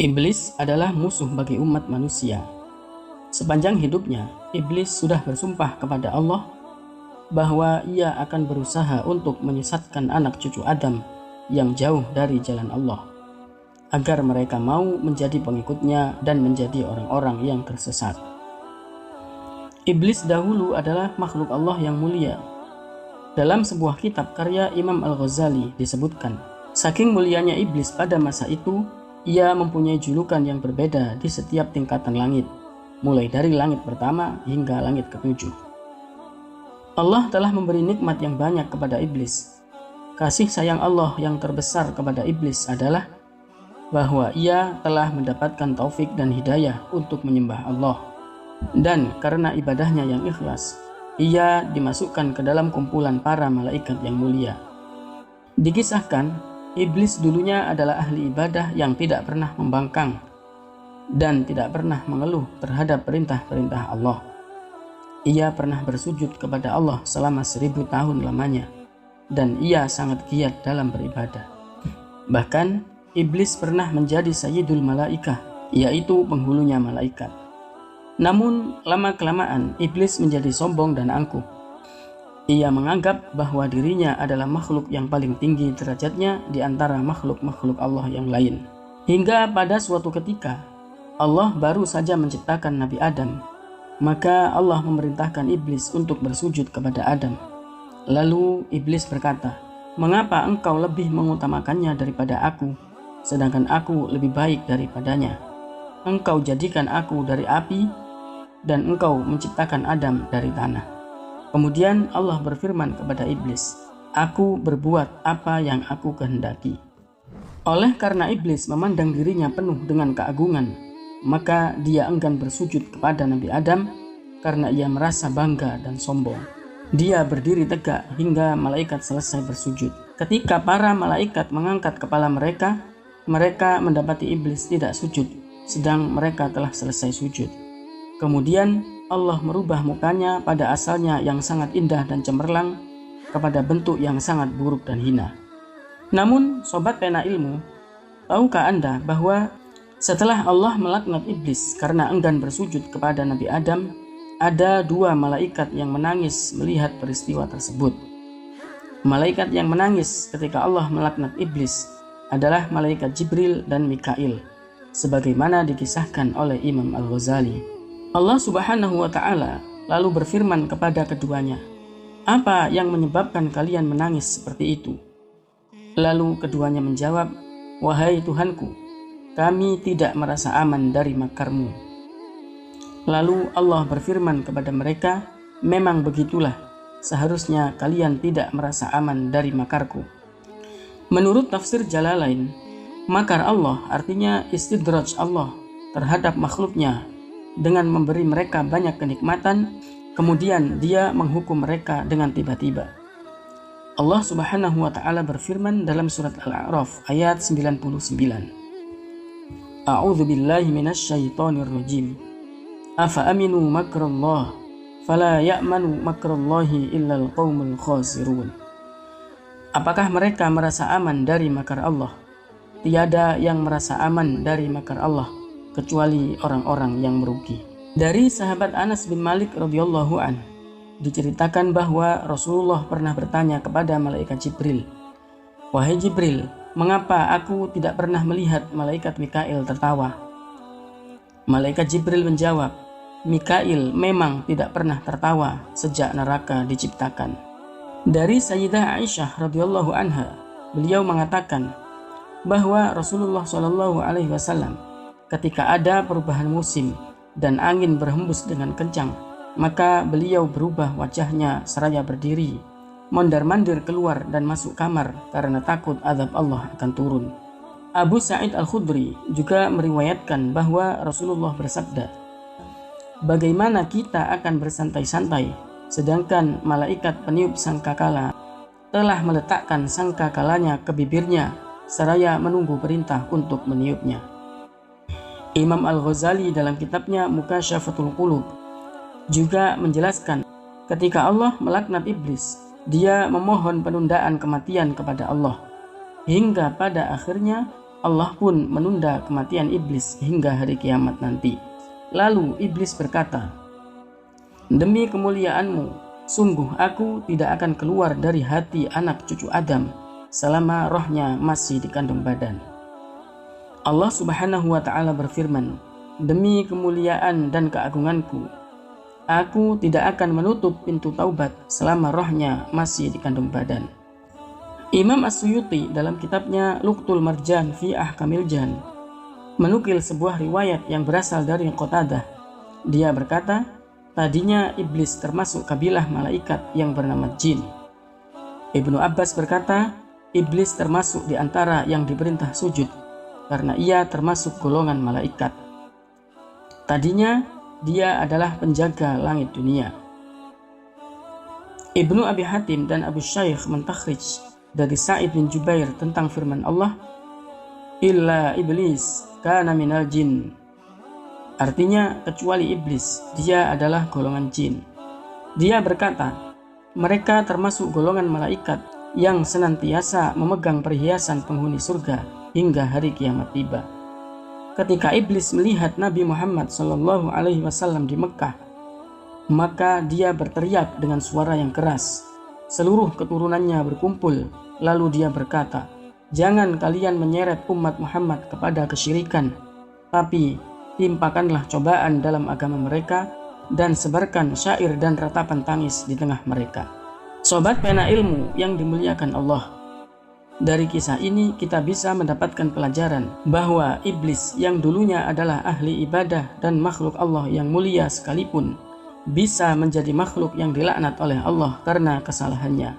Iblis adalah musuh bagi umat manusia. Sepanjang hidupnya, Iblis sudah bersumpah kepada Allah bahwa ia akan berusaha untuk menyesatkan anak cucu Adam yang jauh dari jalan Allah, agar mereka mau menjadi pengikutnya dan menjadi orang-orang yang tersesat. Iblis dahulu adalah makhluk Allah yang mulia. Dalam sebuah kitab karya Imam Al-Ghazali disebutkan, saking mulianya iblis pada masa itu, ia mempunyai julukan yang berbeda di setiap tingkatan langit, mulai dari langit pertama hingga langit ketujuh. Allah telah memberi nikmat yang banyak kepada iblis. Kasih sayang Allah yang terbesar kepada iblis adalah bahwa ia telah mendapatkan taufik dan hidayah untuk menyembah Allah. Dan karena ibadahnya yang ikhlas, ia dimasukkan ke dalam kumpulan para malaikat yang mulia. Dikisahkan, iblis dulunya adalah ahli ibadah yang tidak pernah membangkang dan tidak pernah mengeluh terhadap perintah-perintah Allah. Ia pernah bersujud kepada Allah selama 1000 tahun lamanya, dan ia sangat giat dalam beribadah. Bahkan, iblis pernah menjadi sayyidul malaikah, yaitu penghulunya malaikat. Namun, lama-kelamaan iblis menjadi sombong dan angkuh. Ia menganggap bahwa dirinya adalah makhluk yang paling tinggi derajatnya di antara makhluk-makhluk Allah yang lain. Hingga pada suatu ketika, Allah baru saja menciptakan Nabi Adam. Maka Allah memerintahkan iblis untuk bersujud kepada Adam. Lalu iblis berkata, "Mengapa engkau lebih mengutamakannya daripada aku, sedangkan aku lebih baik daripadanya? Engkau jadikan aku dari api, dan engkau menciptakan Adam dari tanah." Kemudian Allah berfirman kepada iblis, "Aku berbuat apa yang aku kehendaki." Oleh karena iblis memandang dirinya penuh dengan keagungan, maka dia enggan bersujud kepada Nabi Adam karena ia merasa bangga dan sombong. Dia berdiri tegak hingga malaikat selesai bersujud. Ketika para malaikat mengangkat kepala mereka, mereka mendapati iblis tidak sujud, sedang mereka telah selesai sujud. Kemudian Allah merubah mukanya pada asalnya yang sangat indah dan cemerlang kepada bentuk yang sangat buruk dan hina. Namun, sobat pena ilmu, tahukah Anda bahwa setelah Allah melaknat iblis karena enggan bersujud kepada Nabi Adam, ada 2 malaikat yang menangis melihat peristiwa tersebut. Malaikat yang menangis ketika Allah melaknat iblis adalah malaikat Jibril dan Mikail, sebagaimana dikisahkan oleh Imam Al-Ghazali. Allah Subhanahu wa Ta'ala lalu berfirman kepada keduanya, "Apa yang menyebabkan kalian menangis seperti itu?" Lalu keduanya menjawab, "Wahai Tuhanku, kami tidak merasa aman dari makarmu." Lalu Allah berfirman kepada mereka, "Memang begitulah, seharusnya kalian tidak merasa aman dari makarku." Menurut tafsir Jalalain, makar Allah artinya istidraj Allah terhadap makhluknya dengan memberi mereka banyak kenikmatan, kemudian dia menghukum mereka dengan tiba-tiba. Allah Subhanahu wa Ta'ala berfirman dalam surat Al-A'raf ayat 99, "A'udzu billahi minasyaitonir rajim. Afa aminu makrallah fala ya'manu makrallahi illal qaumul khasirun." Apakah mereka merasa aman dari makar Allah? Tiada yang merasa aman dari makar Allah kecuali orang-orang yang merugi. Dari sahabat Anas bin Malik radhiyallahu an, diceritakan bahwa Rasulullah pernah bertanya kepada malaikat Jibril, "Wahai Jibril, mengapa aku tidak pernah melihat malaikat Mikail tertawa?" Malaikat Jibril menjawab, "Mikail memang tidak pernah tertawa sejak neraka diciptakan." Dari Sayyidah Aisyah radhiyallahu anha, beliau mengatakan bahwa Rasulullah SAW ketika ada perubahan musim dan angin berhembus dengan kencang, maka beliau berubah wajahnya seraya berdiri, mondar-mandir keluar dan masuk kamar karena takut azab Allah akan turun. Abu Sa'id Al-Khudri juga meriwayatkan bahwa Rasulullah bersabda, "Bagaimana kita akan bersantai-santai sedangkan malaikat peniup sangkakala telah meletakkan sangkakalanya ke bibirnya seraya menunggu perintah untuk meniupnya." Imam Al-Ghazali dalam kitabnya Mukasyafatul Qulub juga menjelaskan, ketika Allah melaknat iblis, dia memohon penundaan kematian kepada Allah, hingga pada akhirnya Allah pun menunda kematian iblis hingga hari kiamat nanti. Lalu iblis berkata, "Demi kemuliaanmu, sungguh aku tidak akan keluar dari hati anak cucu Adam selama rohnya masih di kandung badan." Allah Subhanahu wa ta'ala berfirman, "Demi kemuliaan dan keagunganku, aku tidak akan menutup pintu taubat selama rohnya masih di kandung badan." Imam As-Suyuti dalam kitabnya Luqtul Marjan fi Ahkamil Jan menukil sebuah riwayat yang berasal dari Qatadah. Dia berkata, tadinya iblis termasuk kabilah malaikat yang bernama jin. Ibnu Abbas berkata, iblis termasuk di antara yang diperintah sujud karena ia termasuk golongan malaikat. Tadinya dia adalah penjaga langit dunia. Ibnu Abi Hatim dan Abu Shaykh mentakhrij dari Sa'id bin Jubair tentang firman Allah, "Illa iblis kana minal jin." Artinya, kecuali iblis, dia adalah golongan jin. Dia berkata, mereka termasuk golongan malaikat yang senantiasa memegang perhiasan penghuni surga hingga hari kiamat tiba. Ketika iblis melihat Nabi Muhammad SAW di Mekah, maka dia berteriak dengan suara yang keras. Seluruh keturunannya berkumpul. Lalu dia berkata, "Jangan kalian menyeret umat Muhammad kepada kesyirikan, tapi timpakanlah cobaan dalam agama mereka dan sebarkan syair dan ratapan tangis di tengah mereka." Sobat pena ilmu yang dimuliakan Allah, dari kisah ini kita bisa mendapatkan pelajaran bahwa iblis yang dulunya adalah ahli ibadah dan makhluk Allah yang mulia sekalipun bisa menjadi makhluk yang dilaknat oleh Allah karena kesalahannya.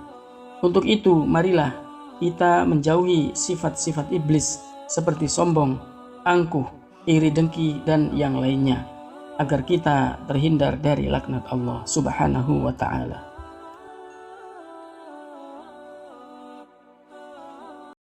Untuk itu, marilah kita menjauhi sifat-sifat iblis seperti sombong, angkuh, iri dengki, dan yang lainnya, agar kita terhindar dari laknat Allah Subhanahu wa ta'ala.